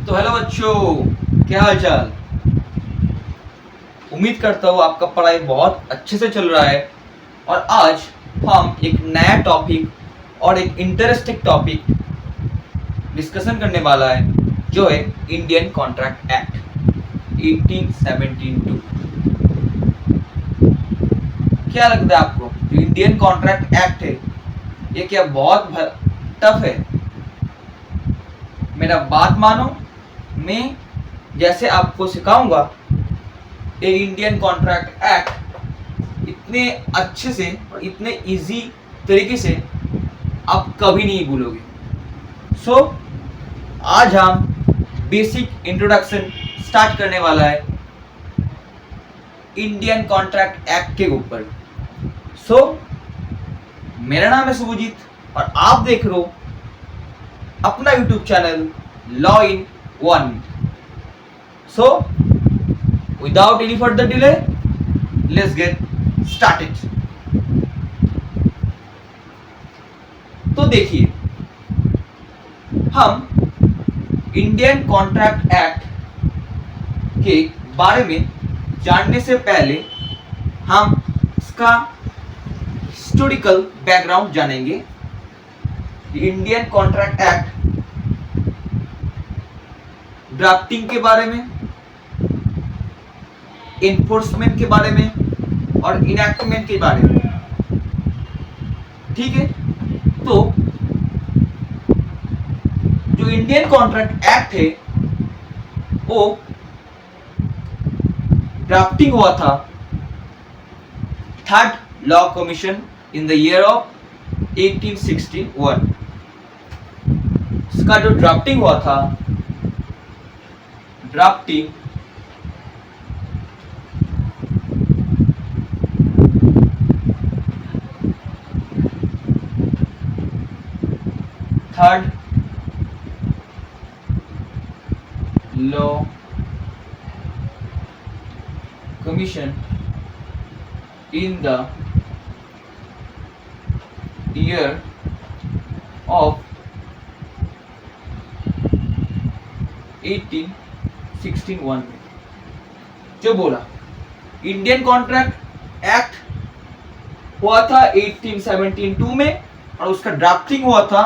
तो हेलो बच्चों, क्या हाल चाल। उम्मीद करता हूँ आपका पढ़ाई बहुत अच्छे से चल रहा है। और आज हम एक नया टॉपिक और एक इंटरेस्टिंग टॉपिक डिस्कशन करने वाला है, जो है इंडियन कॉन्ट्रैक्ट एक्ट 1872। क्या लगता है आपको, जो इंडियन कॉन्ट्रैक्ट एक्ट है ये क्या बहुत टफ है? मेरा बात मानो, मैं जैसे आपको सिखाऊंगा ये इंडियन कॉन्ट्रैक्ट एक्ट इतने अच्छे से और इतने इजी तरीके से आप कभी नहीं भूलोगे। सो आज हम बेसिक इंट्रोडक्शन स्टार्ट करने वाला है इंडियन कॉन्ट्रैक्ट एक्ट के ऊपर। सो मेरा नाम है शुभजीत और आप देख रहे हो अपना YouTube channel law in one. So, without any further delay, let's get started. तो देखिए, हम इंडियन कॉन्ट्रैक्ट एक्ट के बारे में जानने से पहले हम इसका हिस्टोरिकल बैकग्राउंड जानेंगे। इंडियन कॉन्ट्रैक्ट एक्ट ड्राफ्टिंग के बारे में, एनफोर्समेंट के बारे में और इनैक्टमेंट के बारे में। ठीक है, तो जो इंडियन कॉन्ट्रैक्ट एक्ट है वो ड्राफ्टिंग हुआ था third law commission in the year of 1861। इसका जो ड्राफ्टिंग हुआ था, drafting third law commission in the year of 1861 में जो बोला इंडियन कॉन्ट्रैक्ट एक्ट हुआ था 1872 में और उसका ड्राफ्टिंग हुआ था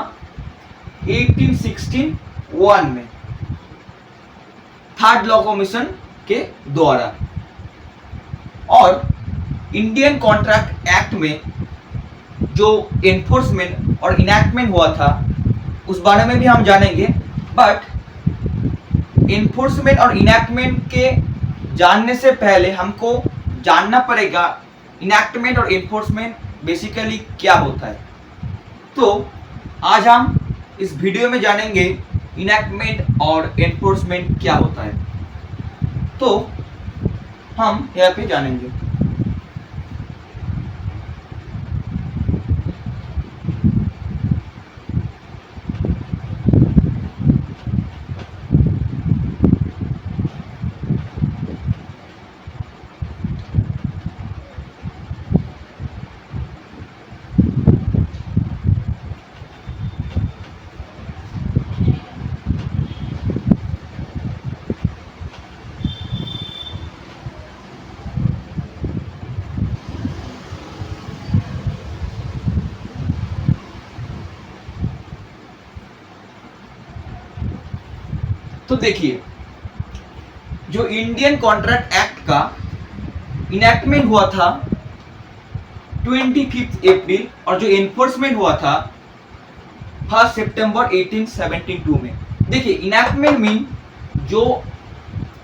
1861 में थर्ड लॉ कमीशन के द्वारा। और इंडियन कॉन्ट्रैक्ट एक्ट में जो एनफोर्समेंट और इनैक्टमेंट हुआ था उस बारे में भी हम जानेंगे। बट एनफोर्समेंट और इनैक्टमेंट के जानने से पहले हमको जानना पड़ेगा इनैक्टमेंट और एनफोर्समेंट बेसिकली क्या होता है। तो आज हम इस वीडियो में जानेंगे इनैक्टमेंट और एनफोर्समेंट क्या होता है। तो हम यहाँ पे जानेंगे। तो देखिए, जो इंडियन कॉन्ट्रैक्ट एक्ट का इनैक्टमेंट हुआ था 25 अप्रैल और जो एनफोर्समेंट हुआ था 1 सितंबर 1872 में। देखिए, इनैक्टमेंट मीन जो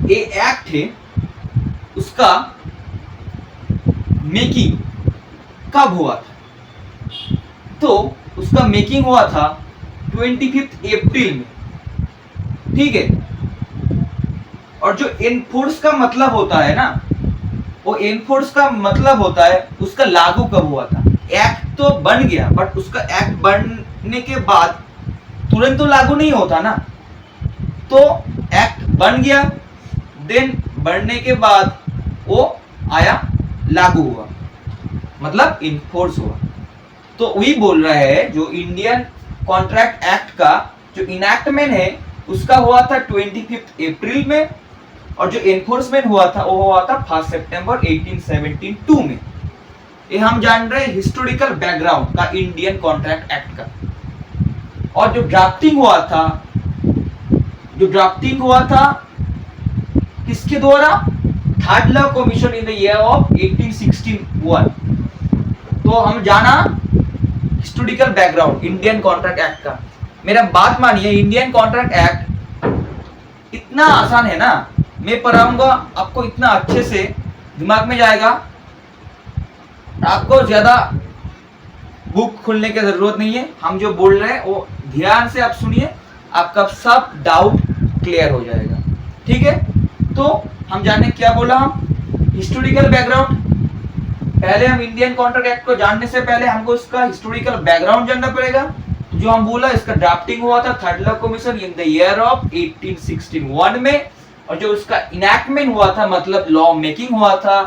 ये एक्ट है उसका मेकिंग कब हुआ था, तो उसका मेकिंग हुआ था 25 अप्रैल में। ठीक है, और जो एनफोर्स का मतलब होता है ना, वो एनफोर्स का मतलब होता है उसका लागू कब हुआ था। एक्ट तो बन गया बट उसका एक्ट बनने के बाद तुरंत तो लागू नहीं होता ना। तो एक्ट बन गया, देन बनने के बाद वो आया, लागू हुआ, मतलब इनफोर्स हुआ। तो वही बोल रहा है जो इंडियन कॉन्ट्रैक्ट एक्ट का जो इनैक्टमेंट है उसका हुआ था 25 अप्रैल में, और जो एनफोर्समेंट हुआ था वो हुआ था 1 सितंबर 1872 में। ये हम जान रहे हैं हिस्टोरिकल बैकग्राउंड का इंडियन कॉन्ट्रैक्ट एक्ट का। और जो ड्राफ्टिंग हुआ था किसके द्वारा? Third law commission in the year of 1861। तो हम जाना historical background Indian contract act का। मेरा बात मानिए, इंडियन कॉन्ट्रैक्ट एक्ट इतना आसान है ना, मैं पढ़ाऊंगा आपको इतना अच्छे से दिमाग में जाएगा, आपको ज्यादा बुक खोलने की जरूरत नहीं है। हम जो बोल रहे हैं वो ध्यान से आप सुनिए, आपका सब डाउट क्लियर हो जाएगा। ठीक है, तो हम जाने क्या बोला, हम हिस्टोरिकल बैकग्राउंड। पहले हम इंडियन कॉन्ट्रैक्ट एक्ट को जानने से पहले हमको इसका हिस्टोरिकल बैकग्राउंड जानना पड़ेगा। जो हम बोला इसका ड्राफ्टिंग हुआ था third law commission in the year of 1861 में, और जो उसका इनैक्टमेंट हुआ था मतलब लॉ मेकिंग हुआ था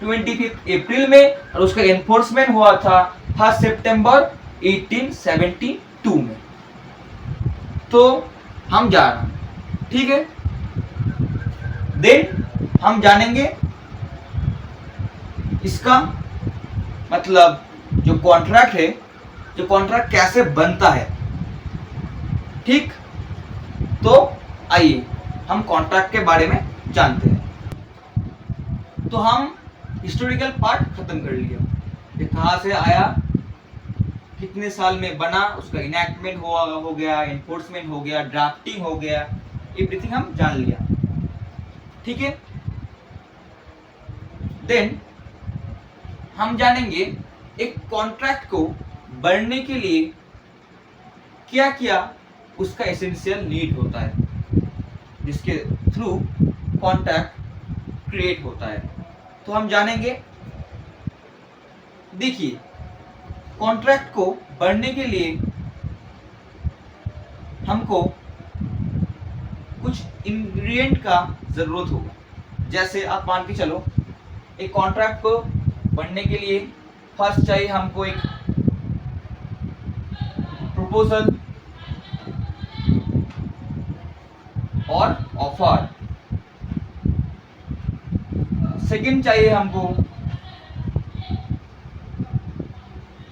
25 अप्रैल में, और उसका एनफोर्समेंट हुआ था 1 सितंबर 1872 में। तो हम जा रहे हैं, ठीक है। देन हम जानेंगे इसका मतलब जो कॉन्ट्रैक्ट है, जो कॉन्ट्रैक्ट कैसे बनता है। ठीक, तो आइए हम कॉन्ट्रैक्ट के बारे में जानते हैं। तो हम हिस्टोरिकल पार्ट खत्म कर लिया, ये कहाँ से आया, कितने साल में बना, उसका इनैक्टमेंट हो गया, एनफोर्समेंट हो गया, ड्राफ्टिंग हो गया, एवरीथिंग हम जान लिया। ठीक है, देन हम जानेंगे एक कॉन्ट्रैक्ट को बढ़ने के लिए क्या क्या उसका एसेंशियल नीड होता है, जिसके थ्रू कॉन्ट्रैक्ट क्रिएट होता है। तो हम जानेंगे, देखिए कॉन्ट्रैक्ट को बढ़ने के लिए हमको कुछ इंग्रेडिएंट का जरूरत होगा। जैसे आप मान के चलो, एक कॉन्ट्रैक्ट को बढ़ने के लिए फर्स्ट चाहिए हमको एक प्रपोजल और ऑफर। सेकंड चाहिए हमको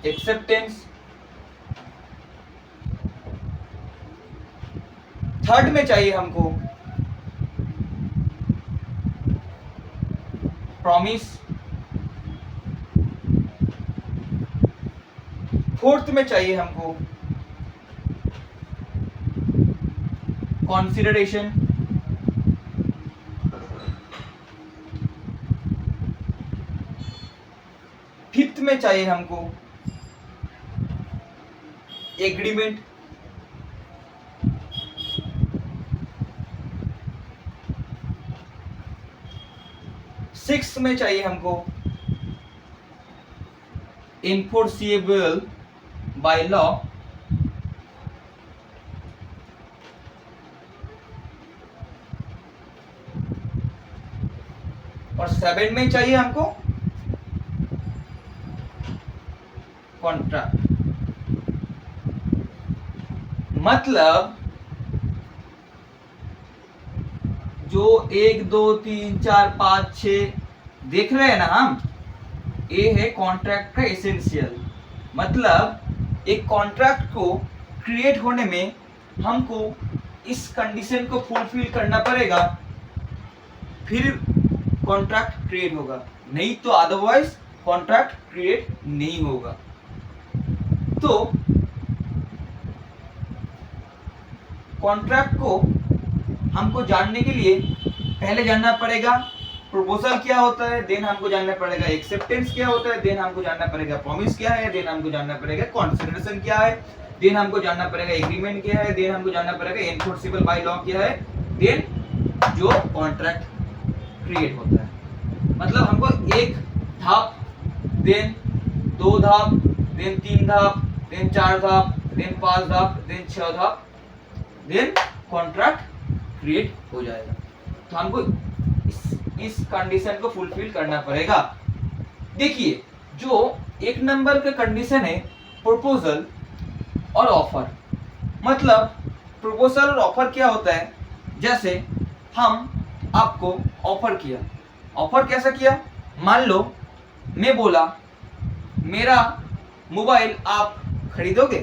एक्सेप्टेंस। थर्ड में चाहिए हमको प्रॉमिस। फोर्थ में चाहिए हमको कॉन्सिडरेशन। फिफ्थ में चाहिए हमको एग्रीमेंट। सिक्स्थ में चाहिए हमको इनफोर्सिएबल बाय लॉ। और सेवन में चाहिए हमको कॉन्ट्रैक्ट। मतलब जो 1 2 3 4 5 6 देख रहे हैं ना हम, ये है कॉन्ट्रैक्ट का एसेंशियल। मतलब एक कॉन्ट्रैक्ट को क्रिएट होने में हमको इस कंडीशन को फुलफिल करना पड़ेगा, फिर कॉन्ट्रैक्ट क्रिएट होगा, नहीं तो अदरवाइज कॉन्ट्रैक्ट क्रिएट नहीं होगा। तो कॉन्ट्रैक्ट को हमको जानने के लिए पहले जानना पड़ेगा प्रपोजल क्या होता है, देन हमको जानना पड़ेगा एक्सेप्टेंस क्या होता है, देन हमको जानना पड़ेगा प्रॉमिस क्या है, देन हमको जानना पड़ेगा कॉन्सिडरेशन क्या है, देन हमको जानना पड़ेगा एग्रीमेंट क्या है, देन हमको जानना पड़ेगा एनफोर्सेबल बाय लॉ क्या है, देन जो कॉन्ट्रैक्ट क्रिएट होता है। मतलब हमको एक धाप, देन 2 धाप, देन 3 धाप, देन 4 धाप, देन 5 धाप, देन 6 धाप, देन कॉन्ट्रैक्ट क्रिएट हो जाएगा। तो हमको इस कंडीशन को फुलफिल करना पड़ेगा। देखिए जो 1 नंबर का कंडीशन है प्रपोजल और ऑफर, मतलब प्रपोजल और ऑफर क्या होता है, जैसे हम आपको ऑफर किया, ऑफर कैसा किया, मान लो मैं बोला मेरा मोबाइल आप खरीदोगे,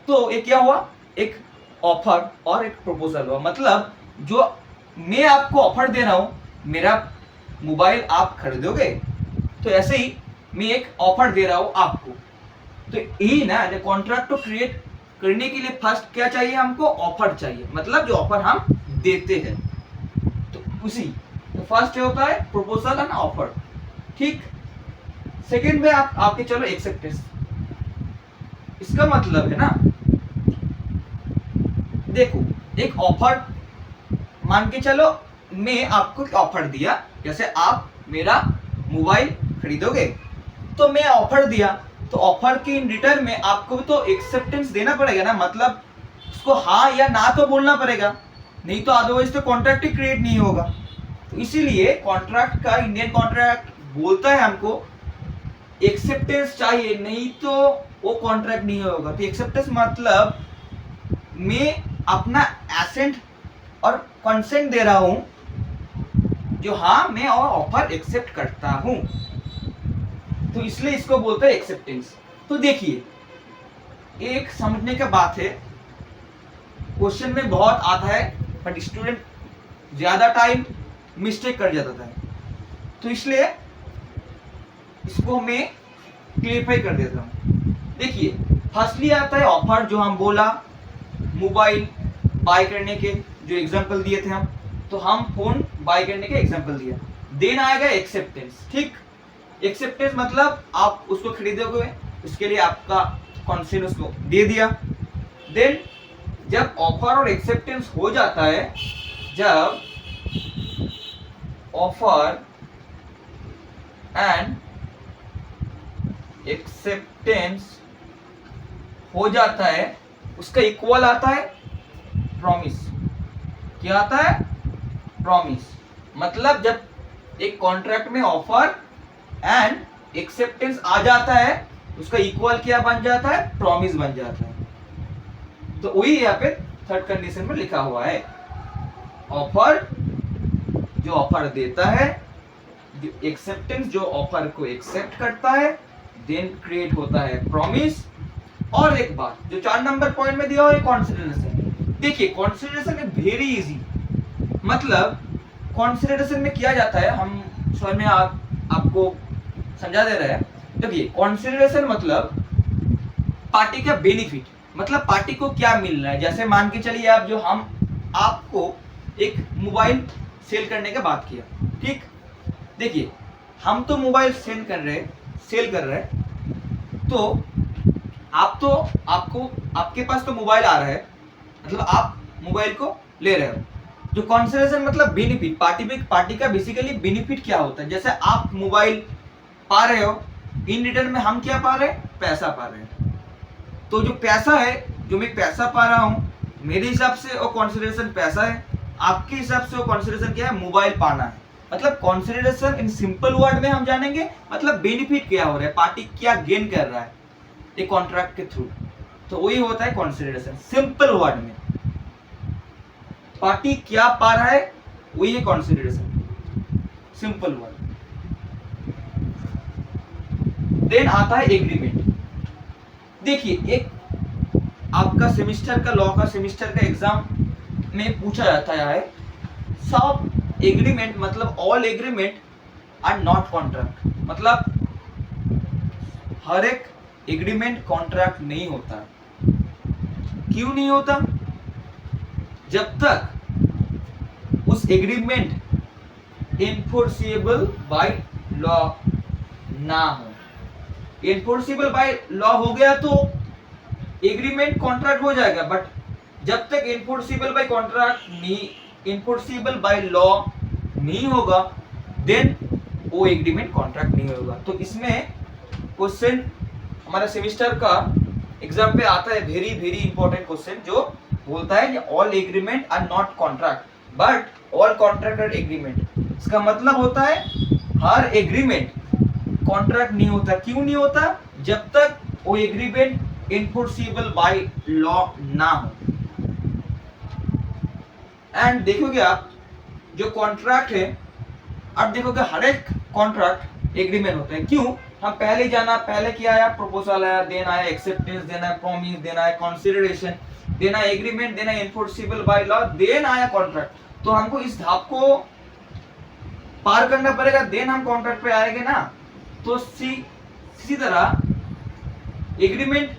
तो ये क्या हुआ, एक ऑफर और एक प्रपोजल हुआ। मतलब जो मैं आपको ऑफर दे रहा हूं मेरा मोबाइल आप खरीदोगे, तो ऐसे ही मैं एक ऑफर दे रहा हूं आपको। तो यही ना, कॉन्ट्रैक्ट को क्रिएट करने के लिए फर्स्ट क्या चाहिए, हमको ऑफर चाहिए, मतलब जो ऑफर हम देते हैं। तो उसी तो फर्स्ट क्या होता है, प्रपोजल एंड ऑफर। ठीक, सेकंड में आपके चलो एक्सेप्टेंस। इसका मतलब है ना, देखो एक ऑफर, मान के चलो मैं आपको ऑफर दिया, जैसे आप मेरा मोबाइल खरीदोगे, तो मैं ऑफर दिया, तो ऑफर के इन रिटर्न में आपको तो एक्सेप्टेंस देना पड़ेगा ना, मतलब उसको हाँ या ना तो बोलना पड़ेगा, नहीं तो अदरवाइज तो कॉन्ट्रैक्ट ही क्रिएट नहीं होगा। तो इसीलिए कॉन्ट्रैक्ट का, इंडियन कॉन्ट्रैक्ट बोलता है हमको एक्सेप्टेंस चाहिए, नहीं तो वो कॉन्ट्रैक्ट नहीं होगा। तो एक्सेप्टेंस मतलब मैं अपना एसेंट और कंसेंट दे रहा हूं, जो हाँ मैं और ऑफर एक्सेप्ट करता हूं, तो इसलिए इसको बोलते हैं एक्सेप्टेंस। तो देखिए एक समझने का बात है, क्वेश्चन में बहुत आता है बट स्टूडेंट ज्यादा टाइम मिस्टेक कर जाता है, तो इसलिए इसको मैं क्लियरफाई कर देता हूं। देखिए फर्स्टली आता है ऑफर, जो हम बोला मोबाइल बाय करने के जो एग्जांपल दिए थे हम, तो हम फोन बाय करने के एग्जांपल दिया। देन आएगा एक्सेप्टेंस। ठीक, एक्सेप्टेंस मतलब आप उसको खरीदोगे, उसके लिए आपका कंसेंट उसको दे दिया। देन जब ऑफर और एक्सेप्टेंस हो जाता है, जब ऑफर एंड एक्सेप्टेंस हो जाता है, उसका इक्वल आता है प्रॉमिस। क्या आता है, प्रॉमिस। मतलब जब एक कॉन्ट्रैक्ट में ऑफर एंड एक्सेप्टेंस आ जाता है, उसका इक्वल क्या बन जाता है, प्रॉमिस बन जाता है। तो वही यहाँ पे थर्ड कंडीशन में लिखा हुआ है, ऑफर जो ऑफर देता है, एक्सेप्टेंस जो ऑफर को एक्सेप्ट करता है, देन क्रिएट होता है प्रॉमिस। और एक बात जो 4 नंबर पॉइंट में दिया हुआ है, कॉन्सिडरेशन। देखिए कॉन्सिडरेशन है वेरी इजी, मतलब कॉन्सिडरेशन में किया जाता है, हम समझ में आपको समझा दे रहे हैं। देखिए कॉन्सिडरेशन मतलब पार्टी का बेनिफिट, मतलब पार्टी को क्या मिल रहा है। जैसे मान के चलिए आप, जो हम आपको एक मोबाइल सेल करने का बात किया, ठीक, देखिए हम तो मोबाइल सेल कर रहे हैं, तो आपको आपके पास तो मोबाइल आ रहा है, मतलब आप मोबाइल को ले रहे हो। जो कंसिडरेशन मतलब बेनिफिट, पार्टी का बेसिकली बेनिफिट क्या होता है, जैसे आप मोबाइल पा रहे हो, इन रिटर्न में हम क्या पा रहे हैं, पैसा पा रहे हैं। तो जो पैसा है, जो मैं पैसा पा रहा हूं, मेरे हिसाब से वो कंसिडरेशन पैसा है, आपके हिसाब से वो कंसिडरेशन क्या है, मोबाइल पाना है। मतलब कंसिडरेशन इन सिंपल वर्ड में हम जानेंगे, मतलब बेनिफिट क्या हो रहा है, पार्टी क्या गेन कर रहा है एक कॉन्ट्रैक्ट के थ्रू, तो वही होता है कंसिडरेशन। सिंपल वर्ड में पार्टी क्या पा रहा है, वही है कंसिडरेशन, सिंपल वर्ड। देन आता है एग्रीमेंट। देखिए एक आपका सेमिस्टर का, लॉ का सेमिस्टर का एग्जाम में पूछा जाता है, सब एग्रीमेंट मतलब all agreement are not contract, मतलब हर एक एग्रीमेंट कॉन्ट्रैक्ट नहीं होता। क्यों नहीं होता, जब तक उस एग्रीमेंट इनफोर्सिबल बाय लॉ ना हो। इनफोर्सिबल बाय लॉ हो गया तो एग्रीमेंट कॉन्ट्रैक्ट हो जाएगा, बट जब तक इनफोर्सिबल बाय लॉ नहीं होगा, देन वो एग्रीमेंट कॉन्ट्रैक्ट नहीं होगा। तो इसमें क्वेश्चन हमारा सेमिस्टर का एग्जाम पे आता है, वेरी वेरी इंपॉर्टेंट क्वेश्चन, जो बोलता है all agreement are not contract but all contract are agreement. इसका मतलब होता है हर एग्रीमेंट कॉन्ट्रैक्ट नहीं होता। क्यों नहीं होता, जब तक वो एग्रीमेंट इनफोर्सिबल बाय लॉ ना हो। एंड देखोगे आप जो कॉन्ट्रैक्ट है, अब देखोगे हर एक कॉन्ट्रैक्ट एग्रीमेंट होता है। क्यों? हम पहले जाना, पहले क्या आया, प्रपोजल आया, देन आया एक्सेप्टेंस, देन आया प्रॉमिस, देन आया कंसीडरेशन, देन आया एग्रीमेंट, देन आया एनफोर्सेबल बाय लॉ, देन आया कॉन्ट्रैक्ट। तो हमको इस धाप को पार करना पड़ेगा, देन हम कॉन्ट्रैक्ट पे आएंगे ना। तो इसी तरह agreement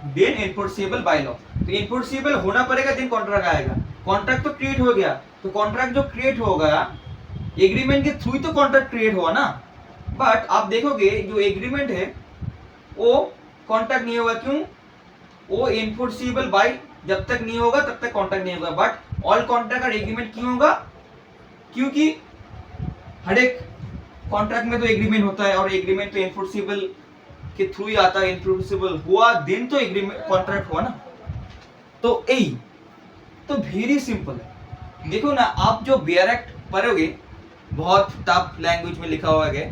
then enforceable by law, तो एनफोर्सेबल होना पड़ेगा, देन कॉन्ट्रैक्ट आएगा। कॉन्ट्रैक्ट तो क्रिएट हो गया, तो कॉन्ट्रैक्ट जो क्रिएट होगा एग्रीमेंट के थ्रू ही तो कॉन्ट्रैक्ट क्रिएट हुआ ना। बट आप देखोगे जो एग्रीमेंट है वो कॉन्ट्रैक्ट नहीं होगा। क्यों? वो एनफोर्सेबल बाय जब तक नहीं होगा तब तक कॉन्ट्रैक्ट नहीं होगा। बट ऑल कॉन्ट्रैक्ट और एग्रीमेंट क्यों होगा? क्योंकि हर एक कॉन्ट्रैक्ट में तो एग्रीमेंट होता है, और एग्रीमेंट तो एनफोर्सेबल के थ्रू ही आता है। एनफोर्सेबल हुआ दिन तो एग्रीमेंट कॉन्ट्रैक्ट हुआ ना। तो यही तो वेरी सिंपल है। देखो ना, आप जो बेयर एक्ट पढ़ोगे बहुत टफ लैंग्वेज में लिखा हुआ है,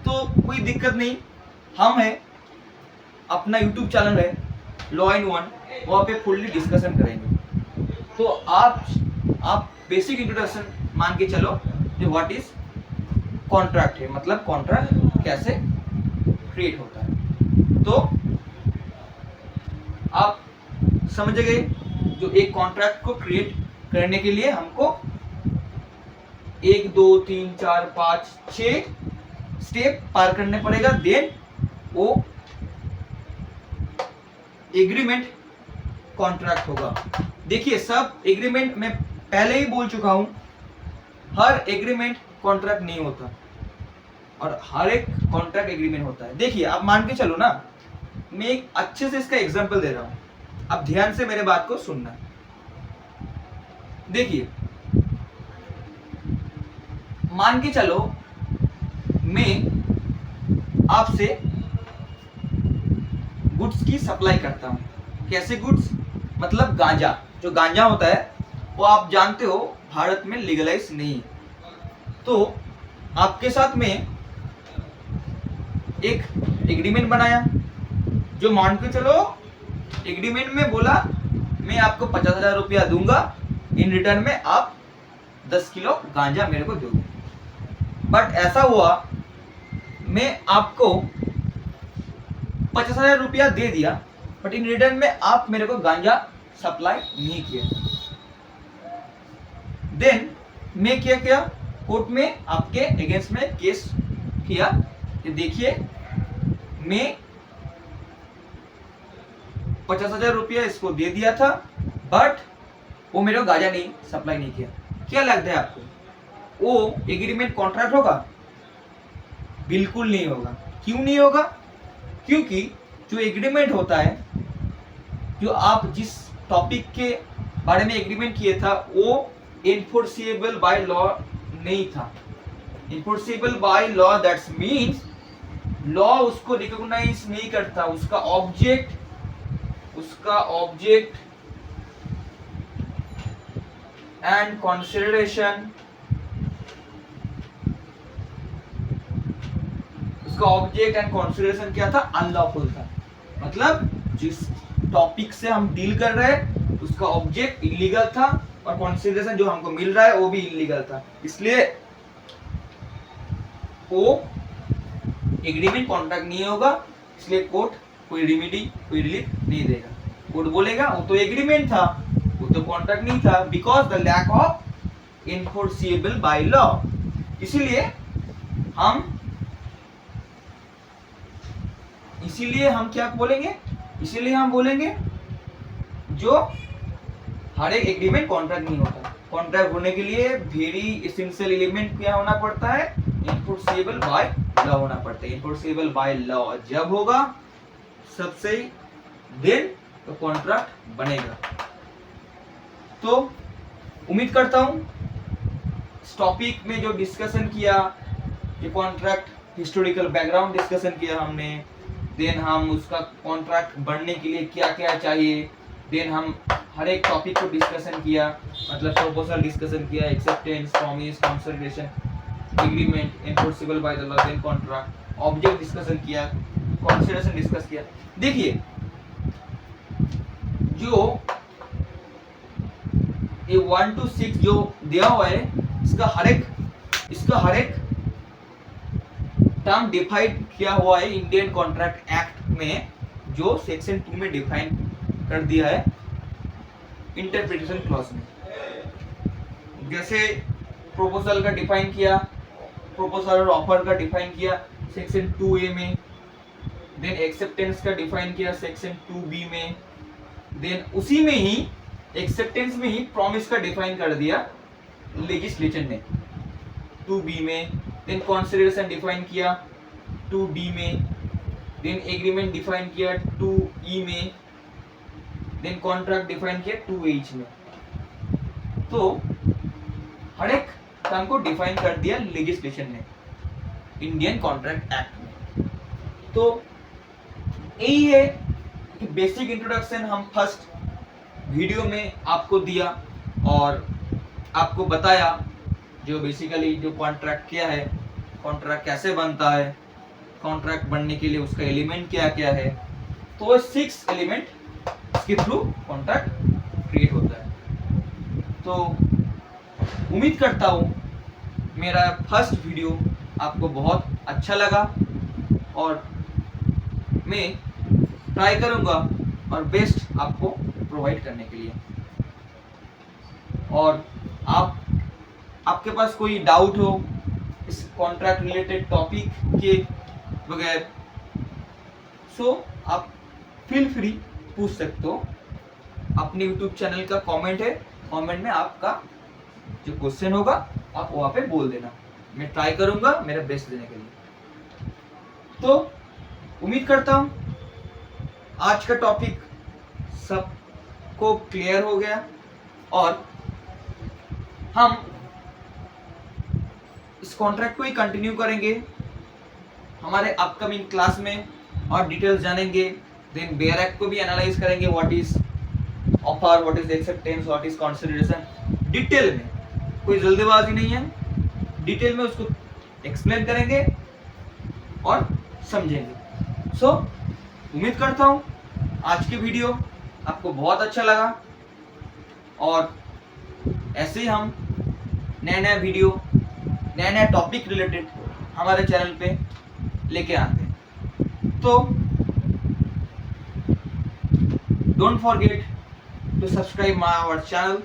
तो कोई दिक्कत नहीं। हम है, अपना यूट्यूब चैनल है लॉ इन वन, वहाँ पे फुल्ली डिस्कशन करेंगे। तो आप बेसिक इंट्रोडक्शन मान के चलो जो व्हाट इज कॉन्ट्रैक्ट है, मतलब कॉन्ट्रैक्ट कैसे क्रिएट होता है। तो आप समझ गए, जो एक कॉन्ट्रैक्ट को क्रिएट करने के लिए हमको 1 2 3 4 5 6 स्टेप पार करने पड़ेगा, देन वो एग्रीमेंट कॉन्ट्रैक्ट होगा। देखिए सब एग्रीमेंट में पहले ही बोल चुका हूं, हर एग्रीमेंट कॉन्ट्रैक्ट नहीं होता और हर एक कॉन्ट्रैक्ट एग्रीमेंट होता है। देखिए आप मान के चलो ना, मैं एक अच्छे से इसका एग्जांपल दे रहा हूं, अब ध्यान से मेरे बात को सुनना। देखिए मान के चलो मैं आपसे गुड्स की सप्लाई करता हूं। कैसे गुड्स? मतलब गांजा, जो गांजा होता है वो आप जानते हो भारत में लीगलाइज नहीं है। तो आपके साथ में एक एग्रीमेंट बनाया, जो मान के चलो एग्रीमेंट में बोला मैं आपको 50,000 रुपया दूंगा, इन रिटर्न में आप 10 किलो गांजा मेरे को दोगे। बट ऐसा हुआ मैं आपको 50,000 रुपया दे दिया, बट इन रिटर्न में आप मेरे को गांजा सप्लाई नहीं किया। देन मैं क्या किया, कोर्ट में आपके अगेंस्ट में केस किया कि देखिए मैं 50,000 रुपया इसको दे दिया था, बट वो मेरे को गांजा नहीं सप्लाई नहीं किया। क्या लगता है आपको, वो एग्रीमेंट कॉन्ट्रैक्ट होगा? बिल्कुल नहीं होगा। क्यों नहीं होगा? क्योंकि जो एग्रीमेंट होता है, जो आप जिस टॉपिक के बारे में एग्रीमेंट किए था, वो एनफोर्सेबल बाय लॉ नहीं था। Enforceable by law that's means law उसको रिकॉग्नाइज नहीं करता। उसका ऑब्जेक्ट एंड कंसीडरेशन, उसका ऑब्जेक्ट एंड कंसीडरेशन क्या था? अनलॉफुल था। मतलब जिस टॉपिक से हम डील कर रहे हैं उसका ऑब्जेक्ट इलीगल था और कंसीडरेशन जो हमको मिल रहा है वो भी इलीगल था, इसलिए वो एग्रीमेंट कॉन्ट्रैक्ट नहीं होगा। इसलिए कोर्ट कोई रेमेडी, कोई रिलीफ नहीं देगा। कोर्ट बोलेगा वो तो एग्रीमेंट था, वो तो कॉन्ट्रैक्ट नहीं था, because the lack of enforceable by law. इसीलिए हम क्या बोलेंगे? इसीलिए हम बोलेंगे जो हर एक एग्रीमेंट कॉन्ट्रैक्ट नहीं होता। कॉन्ट्रैक्ट होने के लिए वेरी एसेंशियल एलिमेंट क्या होना पड़ता है? एनफोर्सेबल बाय लॉ होना पड़ता है। एनफोर्सेबल बाय लॉ जब होगा सबसे देन तो कॉन्ट्रैक्ट बनेगा। तो उम्मीद करता हूं इस टॉपिक में जो डिस्कशन किया, ये कॉन्ट्रैक्ट हिस्टोरिकल बैकग्राउंड डिस्कशन किया हमने, देन हम उसका कॉन्ट्रैक्ट बनने के लिए क्या क्या चाहिए, देन हम हर एक टॉपिक को डिस्कशन किया, मतलब प्रपोजल डिस्कशन किया, acceptance, promise, consideration, agreement, enforceable by the law, then contract, object discussion किया, कंसीडरेशन डिस्कस किया। देखिए जो ये 1 to 6 जो दिया हुआ है, इसका हर एक टर्म डिफाइन किया हुआ है इंडियन कॉन्ट्रैक्ट एक्ट में, जो सेक्शन 2 में डिफाइन कर दिया है इंटरप्रिटेशन क्लॉज में। जैसे प्रपोजल का डिफाइन किया, प्रपोजल और ऑफर का डिफाइन किया सेक्शन 2A में, देन एक्सेप्टेंस का डिफाइन किया सेक्शन 2B में, देन उसी में ही एक्सेप्टेंस में ही प्रॉमिस का डिफाइन कर दिया लेजिस्लेचर ने 2B में, देन कंसीडरेशन डिफाइन किया 2D में, देन एग्रीमेंट डिफाइन किया 2E में, देन कॉन्ट्रैक्ट डिफाइन किया 2H में। तो हर एक टर्म को डिफाइन कर दिया लेजिस्लेशन ने इंडियन कॉन्ट्रैक्ट एक्ट में। तो यही है कि बेसिक इंट्रोडक्शन हम फर्स्ट वीडियो में आपको दिया और आपको बताया जो बेसिकली जो कॉन्ट्रैक्ट क्या है, कॉन्ट्रैक्ट कैसे बनता है, कॉन्ट्रैक्ट बनने के लिए उसका एलिमेंट क्या क्या है। तो 6 एलिमेंट इसके थ्रू कॉन्ट्रैक्ट क्रिएट होता है। तो उम्मीद करता हूँ मेरा फर्स्ट वीडियो आपको बहुत अच्छा लगा और मैं ट्राई करूँगा और बेस्ट आपको प्रोवाइड करने के लिए। और आपके पास कोई डाउट हो इस कॉन्ट्रैक्ट रिलेटेड टॉपिक के बगैर, सो आप फील फ्री पूछ सकते हो। अपने यूट्यूब चैनल का कमेंट है, कमेंट में आपका जो क्वेश्चन होगा आप वहाँ पे बोल देना, मैं ट्राई करूँगा मेरा बेस्ट देने के लिए। तो उम्मीद करता हूँ आज का टॉपिक सबको क्लियर हो गया और हम इस कॉन्ट्रैक्ट को ही कंटिन्यू करेंगे हमारे अपकमिंग क्लास में और डिटेल्स जानेंगे। देन बेयर एक्ट को भी एनालाइज करेंगे, what is offer, what is acceptance, what is consideration, detail में, कोई जल्दीबाजी नहीं है, डिटेल में उसको एक्सप्लेन करेंगे और समझेंगे। सो उम्मीद करता हूँ आज की वीडियो आपको बहुत अच्छा लगा और ऐसे ही हम नए वीडियो, नए टॉपिक रिलेटेड हमारे चैनल पे लेके आते हैं। तो don't forget to subscribe my our channel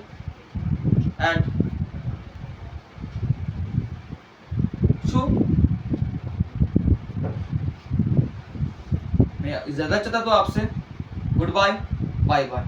and so मैं ज़्यादा चाहता तो आपसे गुड बाय, बाय बाय।